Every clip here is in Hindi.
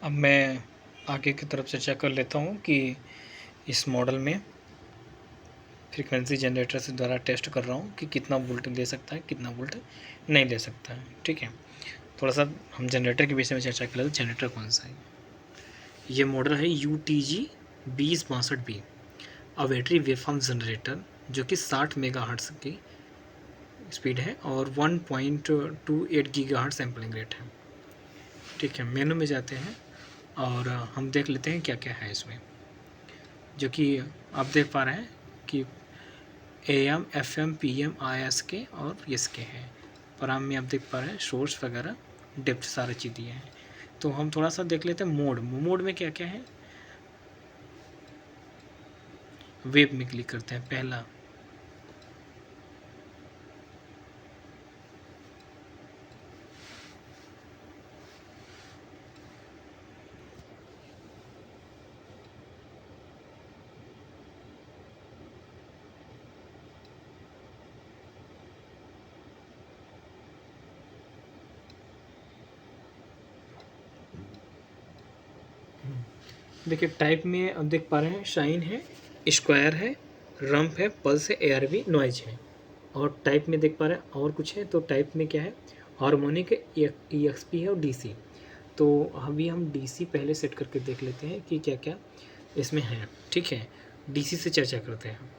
अब मैं आगे की तरफ चर्चा कर लेता हूँ कि इस मॉडल में फ्रीक्वेंसी जनरेटर से द्वारा टेस्ट कर रहा हूँ कि कितना वोल्ट ले सकता है, कितना वोल्ट नहीं ले सकता है। ठीक है, थोड़ा सा हम जनरेटर के विषय में चर्चा कर लेते हैं। जनरेटर कौन सा है? ये मॉडल है UTG 2062B, अवेटरी वेवफॉर्म जनरेटर, जो कि 60 मेगाहर्ट्ज़ की स्पीड है और 1.28 गीगाहर्ट्ज़ सैम्पलिंग रेट है। ठीक है, मेनू में जाते हैं और हम देख लेते हैं क्या क्या है इसमें, जो कि आप देख पा रहे हैं कि AM, FM, PM, ISK और SK है। प्राइम में आप देख पा रहे हैं सोर्स वगैरह, डेप्थ सारी चीज़ दिए हैं। तो हम थोड़ा सा देख लेते हैं मोड में क्या क्या है। वेब में क्लिक करते हैं। पहला देखिए, टाइप में अब देख पा रहे हैं शाइन है, स्क्वायर है, रम्प है, पल्स है, ARB, नॉइज है। और टाइप में देख पा रहे हैं और कुछ है, तो टाइप में क्या है, हार्मोनिक, EXP है और DC। तो अभी हम DC पहले सेट करके देख लेते हैं कि क्या क्या इसमें है। ठीक है, DC से चर्चा करते हैं।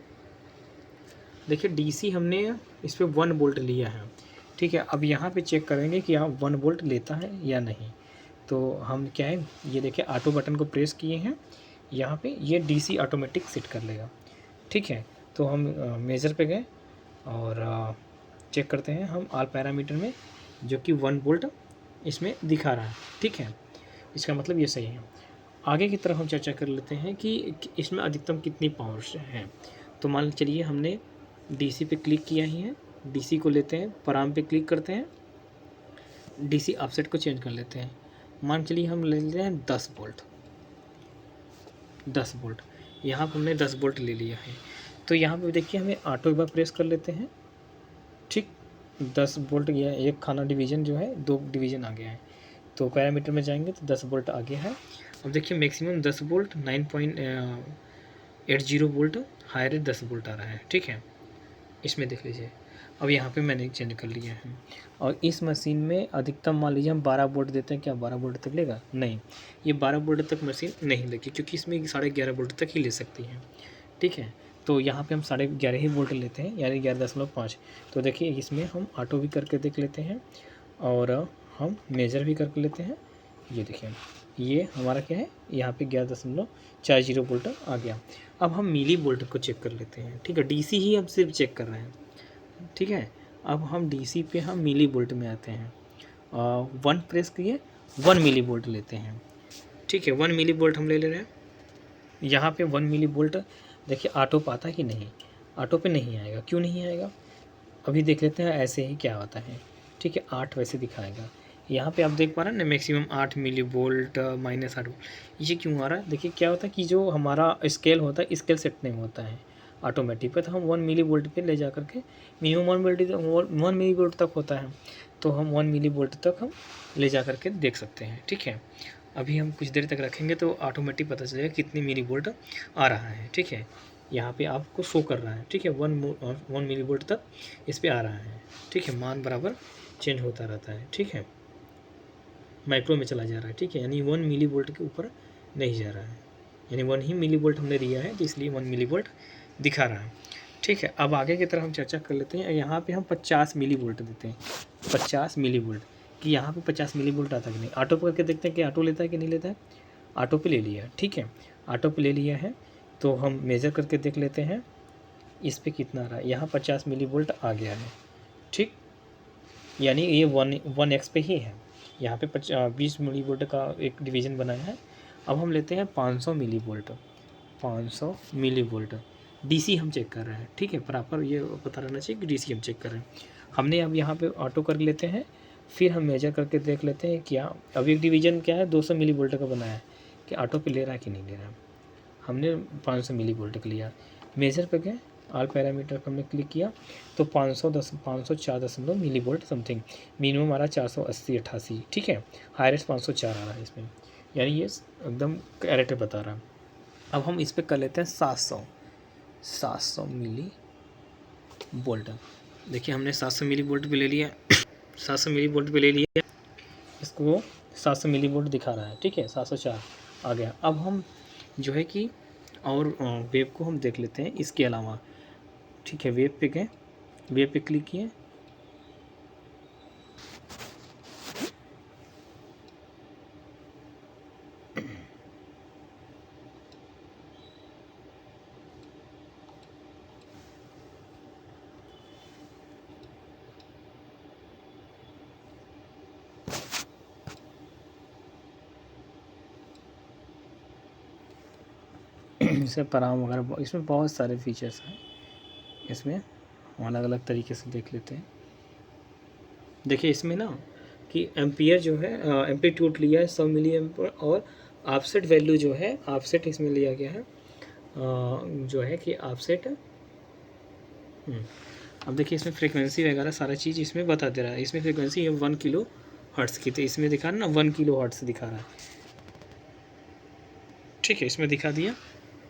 देखिए, DC हमने इस पर 1 वोल्ट लिया है। ठीक है, अब यहाँ पे चेक करेंगे कि यहाँ 1 वोल्ट लेता है या नहीं। तो हम क्या है, ये देखिए ऑटो बटन को प्रेस किए हैं, यहाँ पे ये DC ऑटोमेटिक सेट कर लेगा। ठीक है, तो हम मेज़र पे गए और चेक करते हैं हम ऑल पैरामीटर में, जो कि 1 वोल्ट इसमें दिखा रहा है। ठीक है, इसका मतलब ये सही है। आगे की तरफ हम चर्चा कर लेते हैं कि इसमें अधिकतम कितनी पावर है। तो मान चलिए हमने DC पे क्लिक किया ही है, DC को लेते हैं, प्राइम पे क्लिक करते हैं, DC ऑफसेट को चेंज कर लेते हैं। मान चलिए हम ले लेते हैं 10 वोल्ट। 10 वोल्ट यहाँ पर हमने 10 वोल्ट ले लिया है। तो यहाँ पे देखिए हमें ऑटो एक बार प्रेस कर लेते हैं। ठीक, 10 वोल्ट गया, एक खाना डिवीज़न जो है 2 डिवीज़न आ गया है। तो पैरामीटर में जाएंगे तो 10 वोल्ट आ गया है। अब देखिए maximum 10 volt, 9.80 volt, higher 10 volt आ रहा है। ठीक है, इसमें देख लीजिए। अब यहाँ पे मैंने चेंज कर लिया है और इस मशीन में अधिकतम मान लीजिए हम 12 वोल्ट देते हैं, क्या 12 वोल्ट तक लेगा? नहीं, ये 12 वोल्ट तक मशीन नहीं लेगी, क्योंकि इसमें 11.5 वोल्ट तक ही ले सकती है। ठीक है, तो यहाँ पे हम 11.5 ही वोल्ट लेते हैं, यानी 11.5। तो देखिए इसमें हम ऑटो भी करके देख लेते हैं और हम मेजर भी करके लेते हैं। ये देखिए, ये हमारा क्या है, यहाँ पे 11.40 वोल्ट आ गया। अब हम मिली वोल्ट को चेक कर लेते हैं। ठीक है, DC ही हम सिर्फ चेक कर रहे हैं। ठीक है, अब हम DC पे हम मिली वोल्ट में आते हैं। 1 प्रेस किए, 1 मिली वोल्ट लेते हैं। ठीक है, 1 मिली वोल्ट हम ले रहे हैं। यहाँ पे 1 मिली वोल्ट देखिए ऑटो पे आता है कि नहीं? ऑटो पे नहीं आएगा। क्यों नहीं आएगा? अभी देख लेते हैं ऐसे ही क्या होता है। ठीक है, 8 वैसे दिखाएगा। यहाँ पे आप देख पा रहे हैं ना, मैक्सिमम 8 मिली वोल्ट, -8 वोल्ट। ये क्यों आ रहा है? देखिए क्या होता है कि जो हमारा स्केल होता है, स्केल सेट नहीं होता है ऑटोमेटिक पे, तो हम 1 मिली वोल्ट पे ले जा करके मिनिमम 1 मिली वोल्ट तक होता है, तो हम 1 मिली वोल्ट तक हम ले जा करके देख सकते हैं। ठीक है, अभी हम कुछ देर तक रखेंगे तो ऑटोमेटिक पता चलेगा कितनी मिली वोल्ट आ रहा है। ठीक है, यहाँ पे आपको शो कर रहा है। ठीक है, 1 मिली वोल्ट तक इस पर आ रहा है। ठीक है, मान बराबर चेंज होता रहता है। ठीक है, माइक्रो में चला जा रहा है। ठीक है, यानी 1 मिली वोल्ट के ऊपर नहीं जा रहा है, यानी 1 ही मिली वोल्ट हमने दिया है, तो इसलिए 1 मिली वोल्ट दिखा रहा है। ठीक है, अब आगे की तरफ हम चर्चा कर लेते हैं। यहाँ पे हम 50 मिली वोल्ट देते हैं। 50 मिली वोल्ट कि यहाँ पे 50 मिली वोल्ट आता है कि नहीं। ऑटो पर करके देखते हैं कि ऑटो लेता है कि नहीं लेता है। ऑटो पे ले लिया। ठीक है, ऑटो पे ले लिया है, तो हम मेज़र करके देख लेते हैं इस पर कितना आ रहा है। यहाँ 50 मिली वोल्ट आ गया है। ठीक, यानी ये 1x पे ही है। यहाँ पे 20 मिली वोल्ट का एक डिवीज़न बनाया है। अब हम लेते हैं 500 millivolt. 500 millivolt DC हम चेक कर रहे हैं। ठीक है, प्रॉपर ये पता रहना चाहिए कि DC हम चेक कर रहे हैं। हमने अब यहाँ पे ऑटो कर लेते हैं, फिर हम मेजर करके देख लेते हैं क्या। अब एक डिवीज़न क्या है, 200 मिली वोल्ट का बनाया है कि ऑटो पे ले रहा है कि नहीं ले रहा है। हमने 500 मिली वोल्ट का लिया, मेजर पे गए, ऑल पैरामीटर पर हमने क्लिक किया तो 504 मिली वोल्ट समथिंग। मिनिमम आ रहा है 480-88। ठीक है, हाईएस्ट 504 आ रहा है इसमें। यानी ये एकदम कैरेक्टर बता रहा है। अब हम इस पर कर लेते हैं 700 मिली वोल्ट। देखिए हमने 700 मिली वोल्ट पे ले लिया 700 मिली वोल्ट पे ले लिया, इसको 700 मिली वोल्ट दिखा रहा है, ठीक है, 704 आ गया। अब हम जो है कि और वेब को हम देख लेते हैं इसके अलावा, ठीक है। वेब पे गए, वेब पे क्लिक किए, जैसे पराम वगैरह, इसमें बहुत सारे फीचर्स हैं। इसमें हम अलग अलग तरीके से देख लेते हैं। देखिए इसमें ना कि एम्पियर जो है एम्पलीट्यूड लिया है 100 मिली एम्पियर, और ऑफसेट वैल्यू जो है ऑफसेट इसमें लिया गया है जो है कि ऑफसेट। अब देखिए इसमें फ्रीक्वेंसी वगैरह सारा चीज़ इसमें बता दे रहा है। इसमें फ्रीक्वेंसी है 1 किलो हर्ट्स की, तो इसमें दिखा रहा है ना 1 किलो हर्ट्स दिखा रहा है, ठीक है, इसमें दिखा दिया।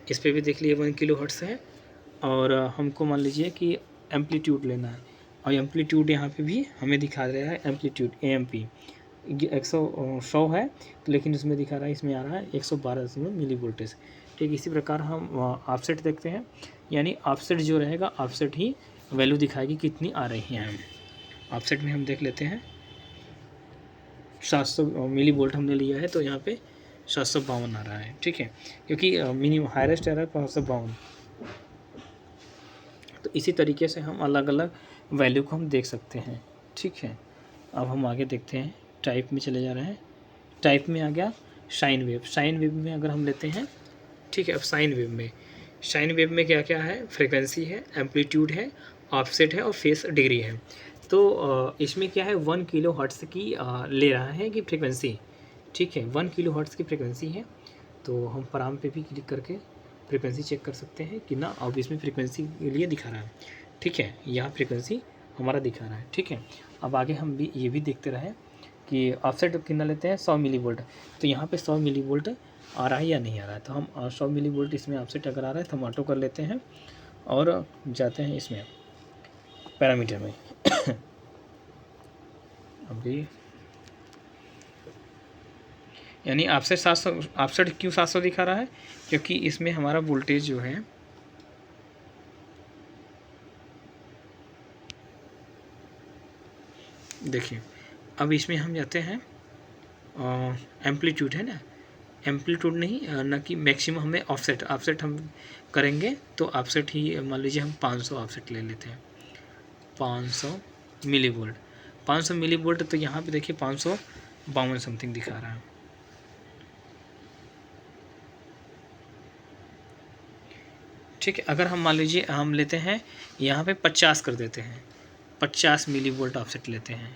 इस पर भी देख लिए 1 किलो हर्ट्स है। और हमको मान लीजिए कि एम्पलीट्यूड लेना है, और एम्पलीट्यूड यहाँ पे भी हमें दिखा रहा है एम्पलीट्यूड AMP 100 है, तो लेकिन इसमें दिखा रहा है, इसमें आ रहा है 112 मिली वोल्टेज, ठीक। इसी प्रकार हम ऑफसेट देखते हैं, यानी ऑफसेट जो रहेगा ऑफसेट ही वैल्यू दिखाएगी कितनी आ रही है। ऑफसेट में हम देख लेते हैं 700 मिली वोल्ट हमने लिया है, तो यहाँ पे 752 आ रहा है, ठीक है, क्योंकि मिनिमम हाईएस्ट आ रहा है 552। तो इसी तरीके से हम अलग अलग वैल्यू को हम देख सकते हैं, ठीक है। अब हम आगे देखते हैं, टाइप में चले जा रहे हैं। टाइप में आ गया साइन वेव। साइन वेव में अगर हम लेते हैं, ठीक है, अब साइन वेव में क्या क्या है, फ्रीक्वेंसी है, एम्पलीट्यूड है, ऑफसेट है और फेस डिग्री है। तो इसमें क्या है 1 किलो हर्ट्स की ले रहा है कि फ्रीक्वेंसी, ठीक है, 1 किलो हर्ट्स की फ्रीक्वेंसी है। तो हम पराम पे भी क्लिक करके फ्रीक्वेंसी चेक कर सकते हैं कि ना, अब इसमें फ्रीक्वेंसी के लिए दिखा रहा है, ठीक है, यहाँ फ्रीक्वेंसी हमारा दिखा रहा है, ठीक है। अब आगे हम भी ये भी देखते रहे कि ऑफसेट कितना लेते हैं 100 मिली वोल्ट, तो यहाँ पे 100 मिली वोल्ट आ रहा है या नहीं आ रहा है। तो हम 100 मिली वोल्ट इसमें ऑफसेट अगर आ रहा है तो हम ऑटो कर लेते हैं और जाते हैं इसमें पैरामीटर में अभी यानी ऑफसेट 700, ऑफसेट क्यों 700 दिखा रहा है, क्योंकि इसमें हमारा वोल्टेज जो है देखिए, अब इसमें हम जाते हैं एम्पलीट्यूड है ना, एम्पलीट्यूड नहीं ना कि मैक्सिमम हमें ऑफसेट हम करेंगे, तो ऑफसेट ही मान लीजिए हम 500 ऑफसेट ले लेते हैं, 500 मिली वोल्ट। 500 मिली वोल्ट, तो यहाँ पे देखिए 552 समथिंग दिखा रहा है, ठीक है। अगर हम मान लीजिए हम लेते हैं यहाँ पे 50 कर देते हैं, 50 मिली वोल्ट ऑफसेट लेते हैं,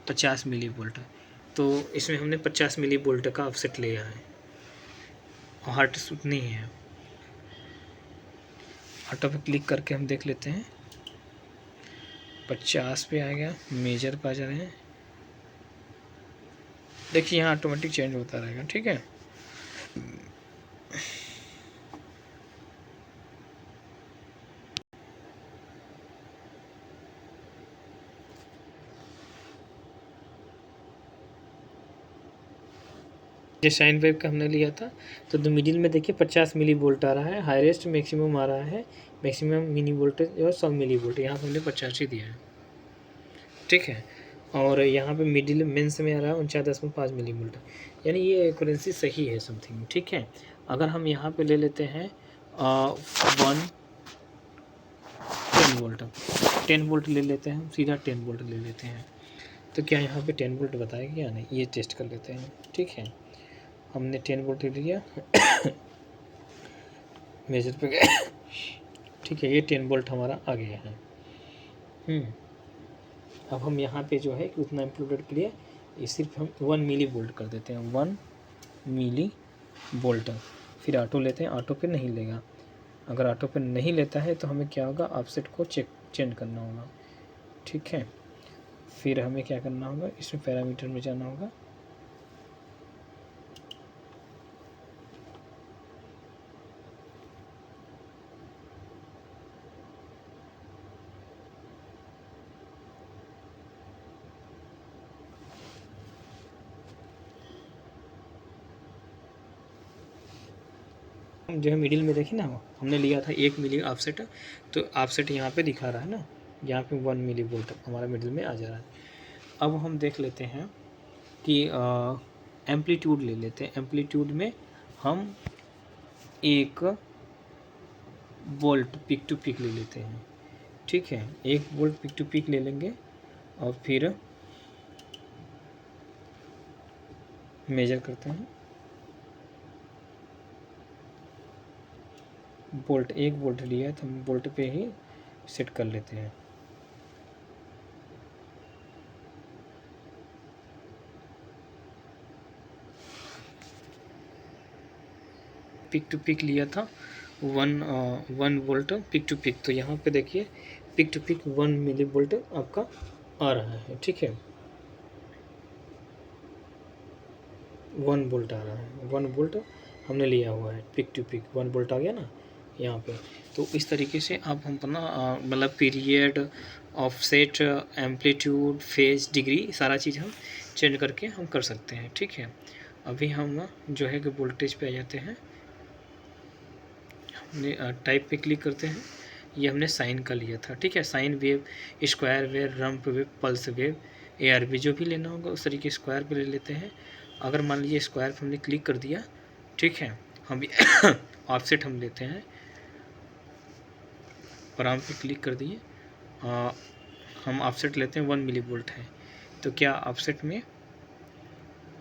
50 मिली वोल्ट, तो इसमें हमने 50 मिली वोल्ट का ऑफसेट लिया है, और हर्ट्ज उतनी ही है। ऑटो पे क्लिक करके हम देख लेते हैं, 50 पे आ गया, मेजर पे आ जा रहे हैं, देखिए यहाँ ऑटोमेटिक चेंज होता रहेगा, ठीक है। जो साइन वेव का हमने लिया था, तो मिडिल में देखिए 50 मिली वोल्ट आ रहा है, हाईएस्ट मैक्सिमम आ रहा है, मैक्सिमम मिनी वोल्टेज और 100 मिली वोल्ट, यहाँ पर हमने 50 ही दिया है, ठीक है। और यहाँ पे मिडिल मेंस में आ रहा है 49.5 मिली वोल्ट, यानी ये एक्यूरेंसी सही है समथिंग, ठीक है। अगर हम यहाँ पे ले लेते हैं 10 वोल्ट, 10 वोल्ट ले लेते हैं, सीधा 10 वोल्ट ले लेते हैं, तो क्या यहाँ पे 10 वोल्ट बताएगा या नहीं, ये टेस्ट कर लेते हैं, ठीक है। हमने 10 वोल्ट ले लिया मेजर पे गए ठीक है, ये 10 वोल्ट हमारा आ गया है। अब हम यहाँ पे जो है कि उतना इंक्लूडेड के लिए ये सिर्फ हम 1 मिली वोल्ट कर देते हैं, 1 मिली वोल्ट। फिर ऑटो लेते हैं, ऑटो पे नहीं लेगा। अगर ऑटो पे नहीं लेता है तो हमें क्या होगा, ऑफसेट को चेंज करना होगा, ठीक है। फिर हमें क्या करना होगा, इसमें पैरामीटर में जाना होगा, हम जो है मिडिल में देखिए ना, हमने लिया था 1 मिली ऑफसेट, तो ऑफसेट यहाँ पे दिखा रहा है ना, यहाँ पे 1 मिली वोल्ट हमारा मिडिल में आ जा रहा है। अब हम देख लेते हैं कि एम्पलीट्यूड ले लेते हैं। एम्पलीट्यूड में हम 1 वोल्ट पिक टू पिक ले लेते हैं, ठीक है, 1 वोल्ट पिक टू पिक ले लेंगे और फिर मेजर करते हैं। वोल्ट 1 वोल्ट लिया है तो हम वोल्ट पे ही सेट कर लेते हैं। पिक टू पिक लिया था 1 वोल्ट पिक टू पिक, तो यहाँ पे देखिए peak to peak 1 millivolt आपका आ रहा है, ठीक है, 1 वोल्ट आ रहा है, 1 वोल्ट हमने लिया हुआ है पिक टू पिक, 1 वोल्ट आ गया ना यहाँ पे। तो इस तरीके से आप हम अपना मतलब period, offset, amplitude, phase, degree सारा चीज़ हम चेंज करके हम कर सकते हैं, ठीक है। अभी हम जो है कि वोल्टेज पे आ जाते हैं, हमने टाइप पे क्लिक करते हैं। ये हमने साइन का लिया था, ठीक है, sine wave, square wave, rump wave, pulse wave, ARB जो भी लेना होगा उस तरीके स्क्वायर पे ले लेते हैं। अगर मान लीजिए स्क्वायर पे हमने क्लिक कर दिया, ठीक है, हम ऑफसेट हम लेते हैं, पराम पे क्लिक कर दिए, हम ऑफसेट लेते हैं 1 मिली वोल्ट है, तो क्या ऑफसेट में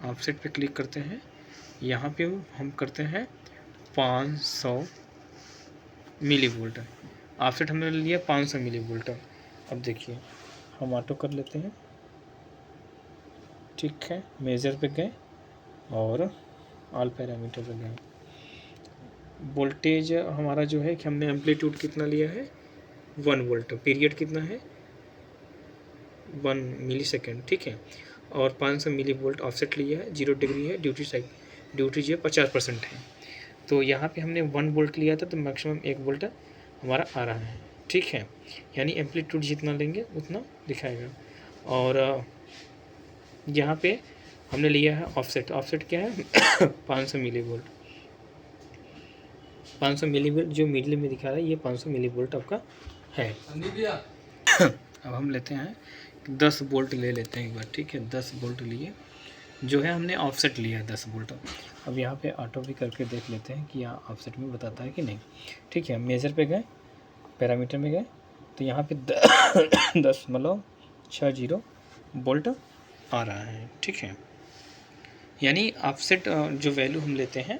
ऑफसेट पे क्लिक करते हैं, यहाँ पे हम करते हैं 500 मिली वोल्ट, ऑफसेट हमने लिया 500 मिली वोल्ट। अब देखिए हम ऑटो कर लेते हैं, ठीक है, मेजर पे गए और ऑल पैरामीटर पे गए। वोल्टेज हमारा जो है कि हमने एम्पलीट्यूड कितना लिया है 1 वोल्ट, पीरियड कितना है 1 मिली सेकेंड, ठीक है, और 500 मिली वोल्ट ऑफसेट लिया है, 0 डिग्री है, ड्यूटी जो है 50% है। तो यहाँ पे हमने 1 वोल्ट लिया था तो मैक्सिमम 1 वोल्ट हमारा आ रहा है, ठीक है, यानी एम्पलीट्यूड जितना लेंगे उतना दिखाएगा। और यहाँ पे हमने लिया है ऑफसेट, ऑफसेट क्या है 500 मिली वोल्ट, 500 मिली वोल्ट जो मिडल में दिखा रहा है ये 500 मिली वोल्ट आपका है। अब हम लेते हैं 10 वोल्ट ले लेते हैं एक बार, ठीक है, 10 वोल्ट लिए, जो है हमने ऑफसेट लिया है 10 वोल्ट। अब यहाँ पे ऑटो भी करके देख लेते हैं कि यहाँ ऑफसेट में बताता है कि नहीं, ठीक है, मेजर पे गए, पैरामीटर में गए, तो यहाँ पे 10.60 वोल्ट आ रहा है, ठीक है, यानी ऑफसेट जो वैल्यू हम लेते हैं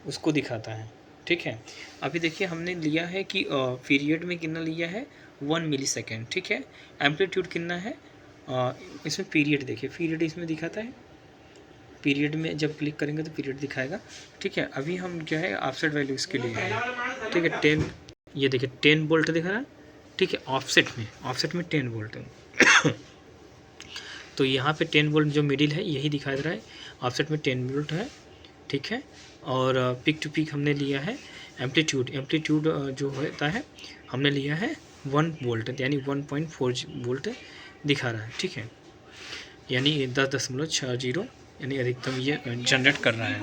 उसको दिखाता है, ठीक है। अभी देखिए हमने लिया है कि पीरियड में कितना लिया है 1 मिली सेकेंड, ठीक है, एम्पलीट्यूड कितना है, इसमें पीरियड देखिए, पीरियड इसमें दिखाता है, पीरियड में जब क्लिक करेंगे तो पीरियड दिखाएगा, ठीक है। अभी हम जो है ऑफसेट वैल्यू इसके लिए है, ठीक है, 10, ये देखिए 10 वोल्ट दिख रहा है, ठीक है, ऑफसेट में 10 वोल्ट है तो यहाँ पे 10 वोल्ट जो मिडिल है यही दिखा दे रहा है, ऑफसेट में 10 वोल्ट है, ठीक है। और पिक टू पिक हमने लिया है, एम्पलीट्यूड जो होता है हमने लिया है 1 वोल्ट, यानी 1.4 वोल्ट दिखा रहा है, ठीक है, यानी 10.60 यानी अधिकतम ये जनरेट कर रहा है।